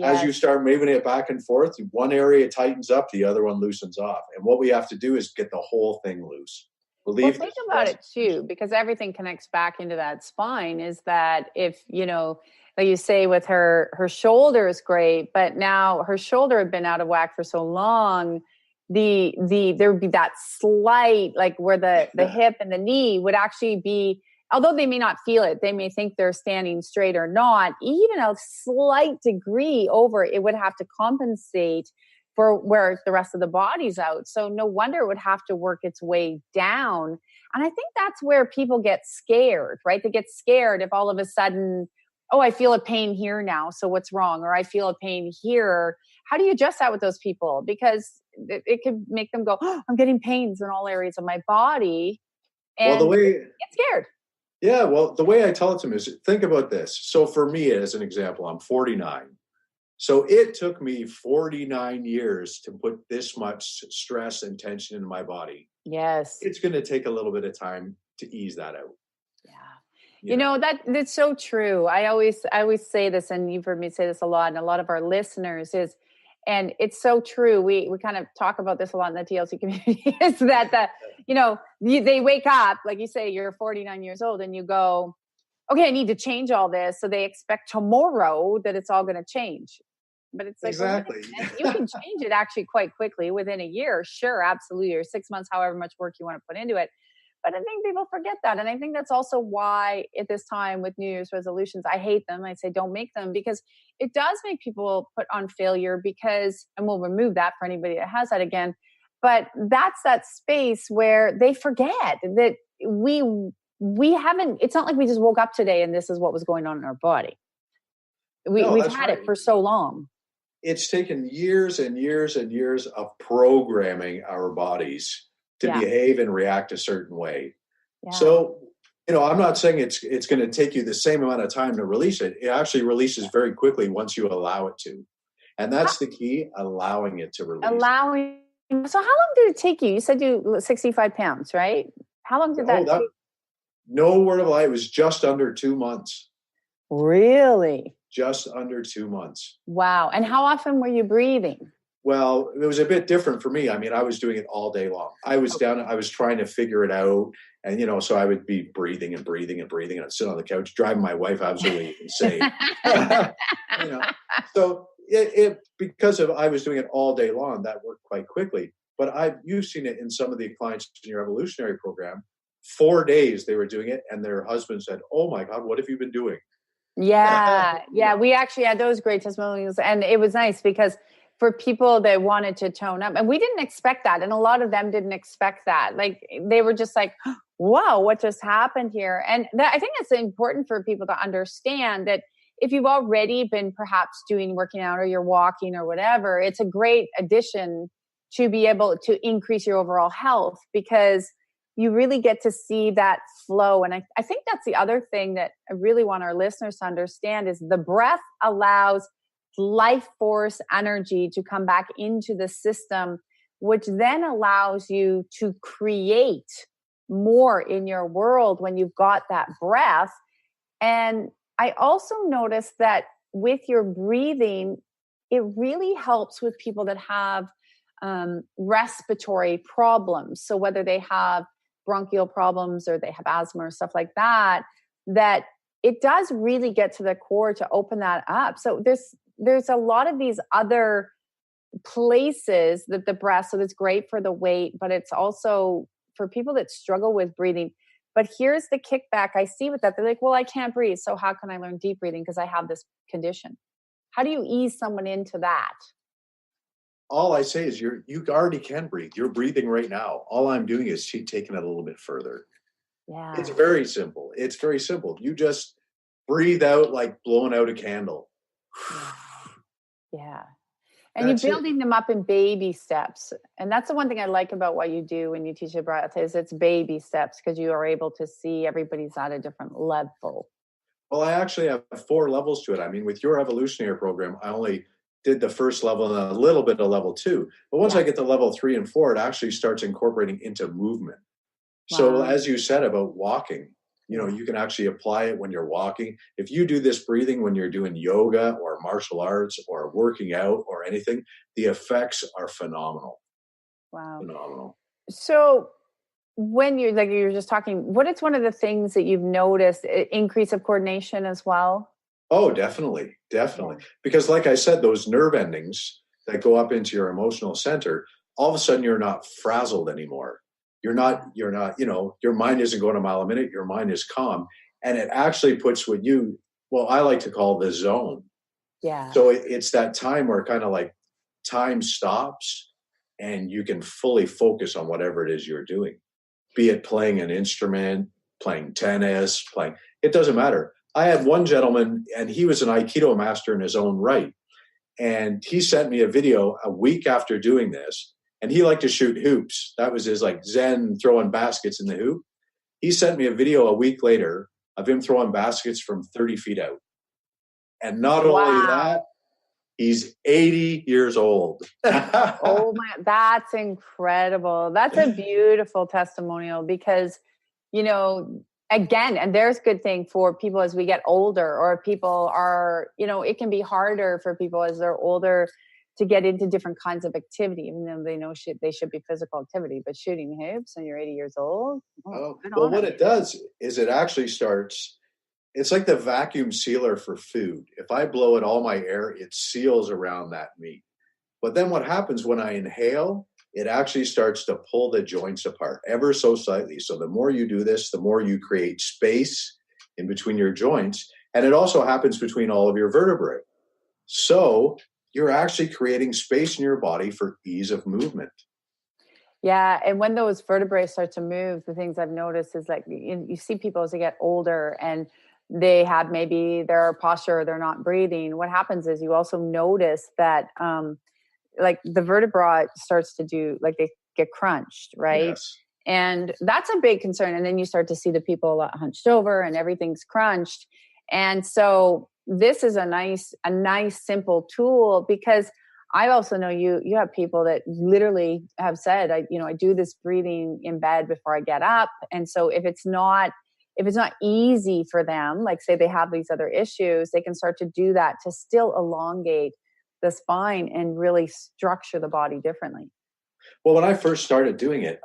As you start moving it back and forth, one area tightens up, the other one loosens off. And what we have to do is get the whole thing loose. Think about it too, because everything connects back into that spine, is that if, like you say with her shoulder is great, but now her shoulder had been out of whack for so long, there would be that slight, like where the hip and the knee would actually be, although they may not feel it, they may think they're standing straight or not, even a slight degree over, it would have to compensate for where the rest of the body's out. So no wonder it would have to work its way down. And I think that's where people get scared, right? They get scared if all of a sudden, oh, I feel a pain here now, so what's wrong? Or I feel a pain here. How do you adjust that with those people? Because it could make them go, oh, I'm getting pains in all areas of my body. And get scared. Yeah, well, the way I tell it to them is, think about this. So for me, as an example, I'm 49. So it took me 49 years to put this much stress and tension in my body. Yes. It's going to take a little bit of time to ease that out. Yeah. You know, that's so true. I always say this, and you've heard me say this a lot, and a lot of our listeners is, and it's so true. We kind of talk about this a lot in the TLC community, is that they wake up, like you say, you're 49 years old and you go, okay, I need to change all this. So they expect tomorrow that it's all going to change. But it's like, exactly. Well, you can change it actually quite quickly within a year. Sure, absolutely. Or 6 months, however much work you want to put into it. But I think people forget that. And I think that's also why at this time with New Year's resolutions, I hate them. I say, don't make them, because it does make people put on failure because, and we'll remove that for anybody that has that again. But that's that space where they forget that we haven't, it's not like we just woke up today and this is what was going on in our body. We've had it for so long. It's taken years and years and years of programming our bodies to behave and react a certain way. Yeah. So, I'm not saying it's going to take you the same amount of time to release it. It actually releases very quickly once you allow it to. And that's the key, allowing it to release. So how long did it take you? You said you 65 pounds, right? How long did that take? No word of a lie. It was just under 2 months. Really? Just under 2 months. Wow. And how often were you breathing? Well, it was a bit different for me. I mean, I was doing it all day long. I was I was trying to figure it out. And, so I would be breathing and breathing and breathing. And I'd sit on the couch, driving my wife absolutely insane. So because I was doing it all day long, that worked quite quickly. But you've seen it in some of the clients in your evolutionary program. 4 days they were doing it. And their husband said, oh my God, what have you been doing? Yeah. Yeah. We actually had those great testimonials, and it was nice because for people that wanted to tone up, and we didn't expect that. And a lot of them didn't expect that. Like they were just like, wow, what just happened here? And I think it's important for people to understand that if you've already been perhaps working out or you're walking or whatever, it's a great addition to be able to increase your overall health, because you really get to see that flow. And I think that's the other thing that I really want our listeners to understand is the breath allows life force energy to come back into the system, which then allows you to create more in your world when you've got that breath. And I also noticed that with your breathing, it really helps with people that have respiratory problems. So whether they have bronchial problems or they have asthma or stuff like that, that it does really get to the core to open that up. So there's a lot of these other places that the breath, so that's great for the weight, but it's also for people that struggle with breathing. But here's the kickback I see with that. They're like, well, I can't breathe. So how can I learn deep breathing? Because I have this condition. How do you ease someone into that? All I say is you already can breathe. You're breathing right now. All I'm doing is taking it a little bit further. Yeah. It's very simple. It's very simple. You just breathe out like blowing out a candle. Yeah. And you're building them up in baby steps. And that's the one thing I like about what you do when you teach a breath is it's baby steps, because you are able to see everybody's at a different level. Well, I actually have 4 levels to it. I mean, with your evolutionary program, I only did the first level and a little bit of level 2. But once I get to level 3 and 4, it actually starts incorporating into movement. Wow. So as you said about walking, you can actually apply it when you're walking. If you do this breathing when you're doing yoga or martial arts or working out or anything, the effects are phenomenal. Wow. Phenomenal. So when you were just talking, what is one of the things that you've noticed, increase of coordination as well? Oh, definitely. Definitely. Yeah. Because like I said, those nerve endings that go up into your emotional center, all of a sudden you're not frazzled anymore. You're not, your mind isn't going a mile a minute. Your mind is calm. And it actually puts I like to call the zone. Yeah. So it's that time where kind of like time stops and you can fully focus on whatever it is you're doing, be it playing an instrument, playing tennis, it doesn't matter. I had one gentleman and he was an Aikido master in his own right. And he sent me a video a week after doing this, and he liked to shoot hoops. That was his like Zen, throwing baskets in the hoop. He sent me a video a week later of him throwing baskets from 30 feet out. And not only that, he's 80 years old. Oh my, that's incredible. That's a beautiful testimonial because, again, and there's good thing for people as we get older, or people are, it can be harder for people as they're older to get into different kinds of activity, even though they know they should be physical activity, but shooting hoops when you're 80 years old. Well, what it does is it actually starts, it's like the vacuum sealer for food. If I blow it all my air, it seals around that meat. But then what happens when I inhale, it actually starts to pull the joints apart ever so slightly. So the more you do this, the more you create space in between your joints. And it also happens between all of your vertebrae. So you're actually creating space in your body for ease of movement. Yeah. And when those vertebrae start to move, the things I've noticed is like you see people as they get older and they have maybe their posture, they're not breathing. What happens is you also notice that like the vertebra starts to do, like they get crunched, right? Yes. And that's a big concern. And then you start to see the people a lot hunched over and everything's crunched. And so this is a nice simple tool, because I also know you have people that literally have said, I do this breathing in bed before I get up. And so if it's not easy for them, like say they have these other issues, they can start to do that to still elongate the spine and really structure the body differently. Well, when I first started doing it,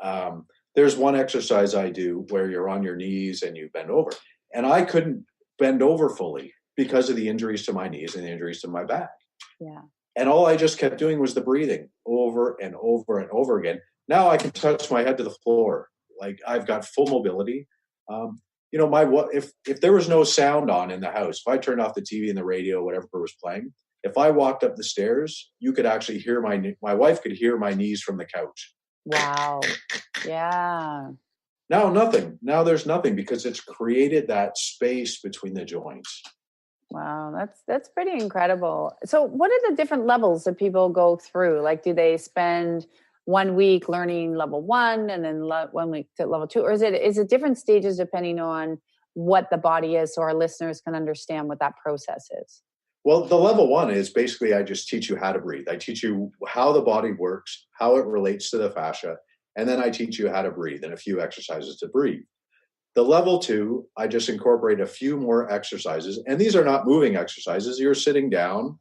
there's one exercise I do where you're on your knees and you bend over. And I couldn't bend over fully because of the injuries to my knees and the injuries to my back. Yeah. And all I just kept doing was the breathing over and over and over again. Now I can touch my head to the floor. Like I've got full mobility. If there was no sound on in the house, if I turned off the TV and the radio, whatever was playing, if I walked up the stairs, you could actually hear my wife could hear my knees from the couch. Wow. Yeah. Now nothing. Now there's nothing because it's created that space between the joints. Wow, that's pretty incredible. So what are the different levels that people go through? Like, do they spend 1 week learning level 1 and then 1 week to level 2? Or is it different stages depending on what the body is, so our listeners can understand what that process is? Well, the level 1 is basically I just teach you how to breathe. I teach you how the body works, how it relates to the fascia, and then I teach you how to breathe and a few exercises to breathe. The level 2, I just incorporate a few more exercises. And these are not moving exercises. You're sitting down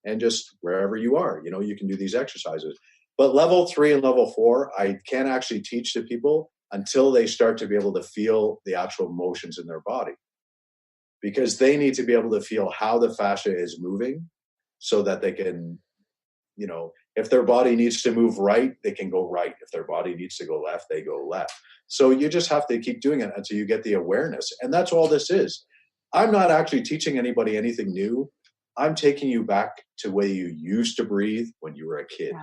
and just wherever you are, you can do these exercises. But level 3 and level 4, I can't actually teach to people until they start to be able to feel the actual motions in their body. Because they need to be able to feel how the fascia is moving so that they can, if their body needs to move right, they can go right. If their body needs to go left, they go left. So you just have to keep doing it until you get the awareness. And that's all this is. I'm not actually teaching anybody anything new. I'm taking you back to the way you used to breathe when you were a kid.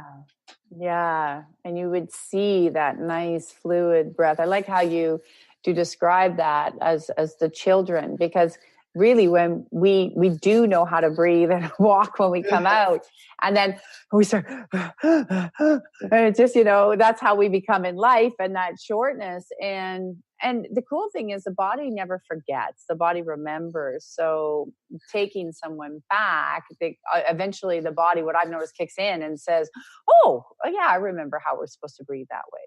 Yeah. And you would see that nice fluid breath. I like how you do describe that as the children, because really when we do know how to breathe and walk when we come out, and then we start, and it's just, that's how we become in life, and that shortness. And the cool thing is the body never forgets. The body remembers. So taking someone back, eventually the body, what I've noticed, kicks in and says, oh yeah, I remember how we're supposed to breathe that way.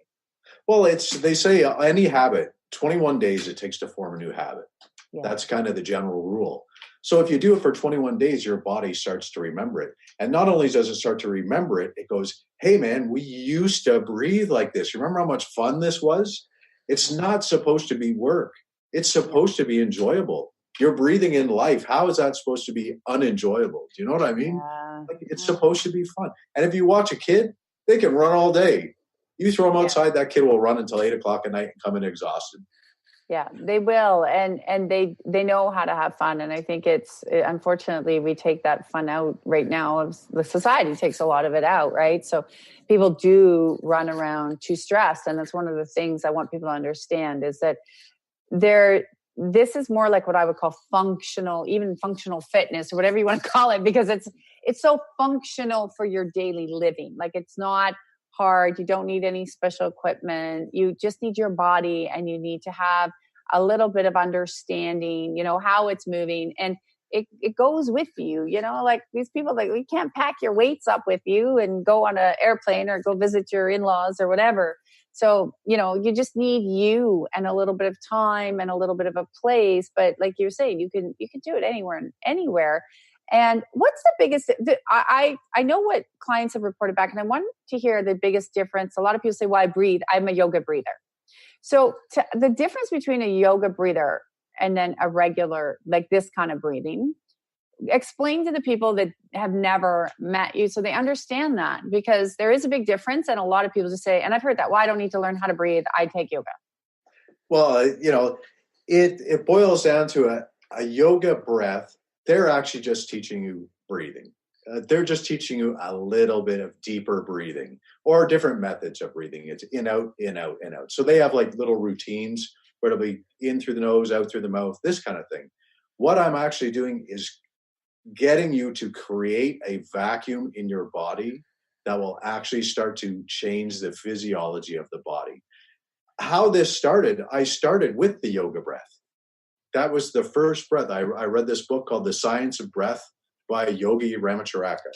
Well, they say any habit, 21 days it takes to form a new habit. Yeah. That's kind of the general rule. So if you do it for 21 days, your body starts to remember it. And not only does it start to remember it, it goes, hey man, we used to breathe like this. You remember how much fun this was? It's not supposed to be work. It's supposed to be enjoyable. You're breathing in life. How is that supposed to be unenjoyable? Do you know what I mean? Yeah. It's supposed to be fun. And if you watch a kid, They can run all day. You throw them outside, that kid will run until 8 o'clock at night and come in exhausted. Yeah, they will. And they know how to have fun. And I think unfortunately, we take that fun out right now. The society takes a lot of it out, right? So people do run around too stressed. And that's one of the things I want people to understand is that this is more like what I would call functional fitness or whatever you want to call it, because it's so functional for your daily living. Like, it's not hard. You don't need any special equipment. You just need your body, and you need to have a little bit of understanding, how it's moving. And it goes with you, like these people, like, we can't pack your weights up with you and go on an airplane or go visit your in-laws or whatever. So, you just need you and a little bit of time and a little bit of a place. But like you're saying, you can do it anywhere. And what's the biggest, I know what clients have reported back, and I want to hear the biggest difference. A lot of people say, well, I breathe. I'm a yoga breather. So the difference between a yoga breather and then a regular, like this kind of breathing, explain to the people that have never met you so they understand that, because there is a big difference. And a lot of people just say, and I've heard that, well, I don't need to learn how to breathe. I take yoga. Well, it boils down to a yoga breath. They're actually just teaching you breathing. They're just teaching you a little bit of deeper breathing or different methods of breathing. It's in, out, in, out, in, out. So they have like little routines where it'll be in through the nose, out through the mouth, this kind of thing. What I'm actually doing is getting you to create a vacuum in your body that will actually start to change the physiology of the body. How this started, I started with the yoga breath. That was the first breath. I read this book called The Science of Breath by Yogi Ramacharaka.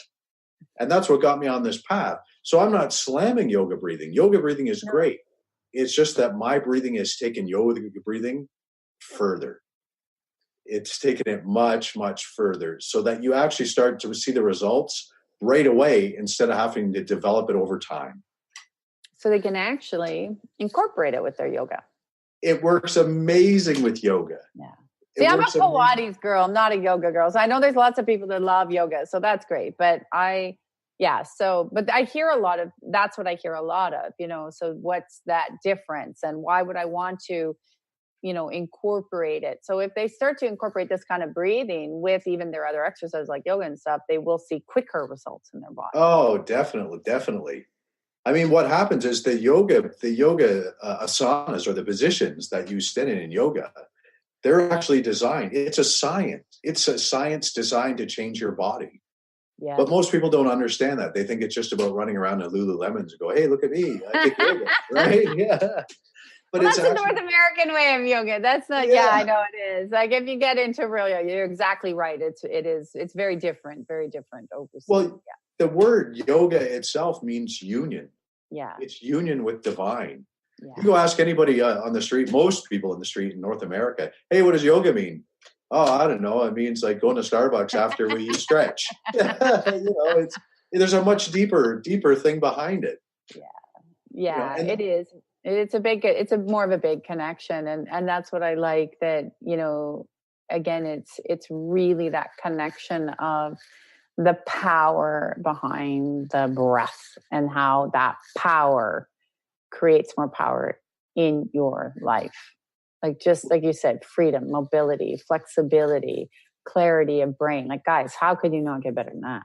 And that's what got me on this path. So I'm not slamming yoga breathing. Yoga breathing is great. It's just that my breathing has taken yoga breathing further. It's taken it much, much further so that you actually start to see the results right away instead of having to develop it over time. So they can actually incorporate it with their yoga. It works amazing with yoga. Yeah. See, I'm a Pilates girl. I'm not a yoga girl. So I know there's lots of people that love yoga. So that's great. But but I hear a lot of, that's what I hear a lot of, so what's that difference and why would I want to, incorporate it? So if they start to incorporate this kind of breathing with even their other exercises like yoga and stuff, they will see quicker results in their body. Oh, definitely. Definitely. I mean, what happens is the yoga asanas or the positions that you stand in yoga, they're actually designed. It's a science. It's a science designed to change your body. Yeah. But most people don't understand that. They think it's just about running around in Lululemons and go, hey, look at me. I take yoga, right? Yeah. But that's the North American way of yoga. That's not, I know it is. Like if you get into real yoga, you're exactly right. It's very different overseas. Well, the word yoga itself means union. Yeah. It's union with divine. Yeah. You go ask anybody on the street, most people in the street in North America, hey, what does yoga mean? Oh, I don't know. It means like going to Starbucks after you stretch. There's a much deeper thing behind it. Yeah. It is. It's more of a big connection. And that's what I like that, again, it's really that connection of the power behind the breath and how that power creates more power in your life. Like, just like you said, freedom, mobility, flexibility, clarity of brain. Like, guys, how could you not get better than that?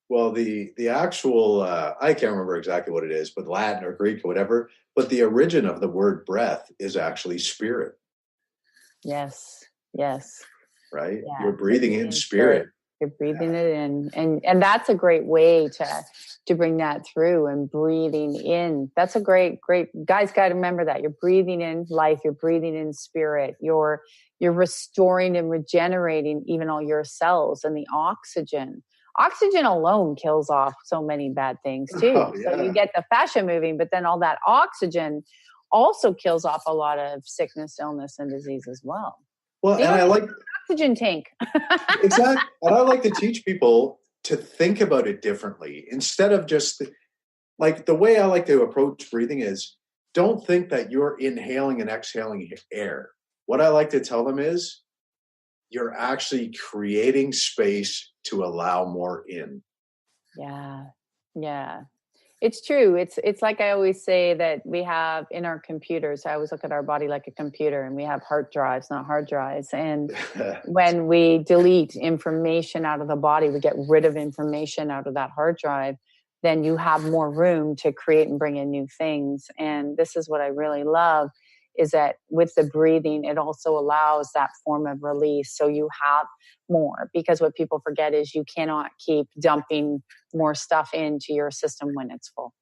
Well, the actual, I can't remember exactly what it is, but Latin or Greek or whatever, but the origin of the word breath is actually spirit. Yes. Right? Yeah. You're breathing in spirit. You're breathing it in. And that's a great way to bring that through, and breathing in. That's a great, guys got to remember that. You're breathing in life. You're breathing in spirit. You're restoring and regenerating even all your cells, and the oxygen. Oxygen alone kills off so many bad things too. Oh, yeah. So you get the fascia moving, but then all that oxygen also kills off a lot of sickness, illness, and disease as well. Well, and I like oxygen tank. Exactly. And I like to teach people to think about it differently instead of just like the way I like to approach breathing is don't think that you're inhaling and exhaling air. What I like to tell them is you're actually creating space to allow more in. Yeah. It's true. It's like I always say that we have in our computers, I always look at our body like a computer, and we have hard drives, not hard drives. And when we delete information out of the body, we get rid of information out of that hard drive, then you have more room to create and bring in new things. And this is what I really love, is that with the breathing, it also allows that form of release. So you have more, because what people forget is you cannot keep dumping more stuff into your system when it's full.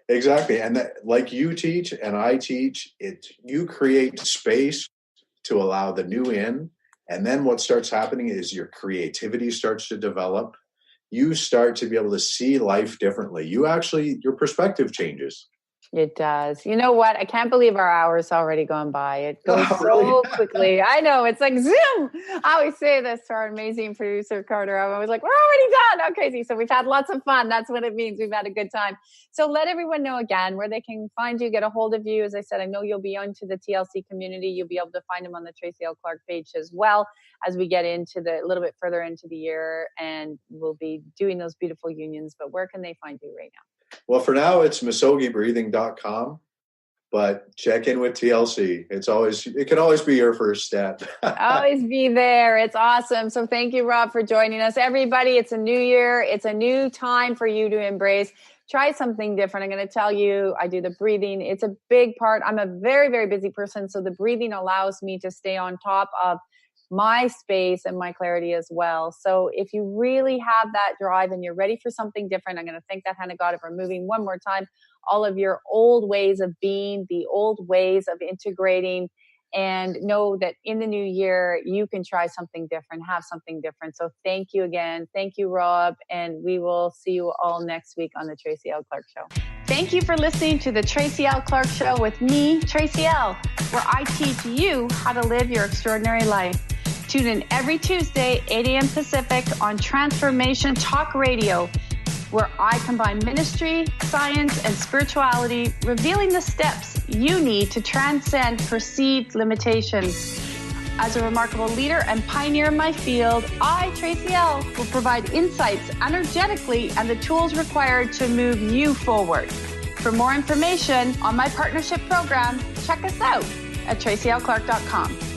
Exactly. And that, like you teach and I teach, you create space to allow the new in. And then what starts happening is your creativity starts to develop. You start to be able to see life differently. Your perspective changes. It does. You know what? I can't believe our hour's already gone by. It goes so quickly. I know. It's like zoom. I always say this to our amazing producer, Carter. I'm always like, we're already done. Oh, crazy. So we've had lots of fun. That's what it means. We've had a good time. So let everyone know again where they can find you, get a hold of you. As I said, I know you'll be onto the TLC community. You'll be able to find them on the Tracy L. Clark page as well, as we get into a little bit further into the year, and we'll be doing those beautiful unions. But where can they find you right now? Well, for now, it's misogibreathing.com, but check in with TLC. It can always be your first step. Always be there. It's awesome. So thank you, Rob, for joining us. Everybody, it's a new year. It's a new time for you to embrace. Try something different. I'm going to tell you, I do the breathing. It's a big part. I'm a very, very busy person. So the breathing allows me to stay on top of my space and my clarity as well. So if you really have that drive and you're ready for something different, I'm going to thank that hand of God of removing one more time all of your old ways of being, the old ways of integrating, and know that in the new year, you can try something different, have something different. So thank you again. Thank you, Rob. And we will see you all next week on the Tracy L. Clark Show. Thank you for listening to the Tracy L. Clark Show with me, Tracy L., where I teach you how to live your extraordinary life. Tune in every Tuesday, 8 a.m. Pacific on Transformation Talk Radio, where I combine ministry, science, and spirituality, revealing the steps you need to transcend perceived limitations. As a remarkable leader and pioneer in my field, I, Tracy L., will provide insights energetically and the tools required to move you forward. For more information on my partnership program, check us out at tracylclark.com.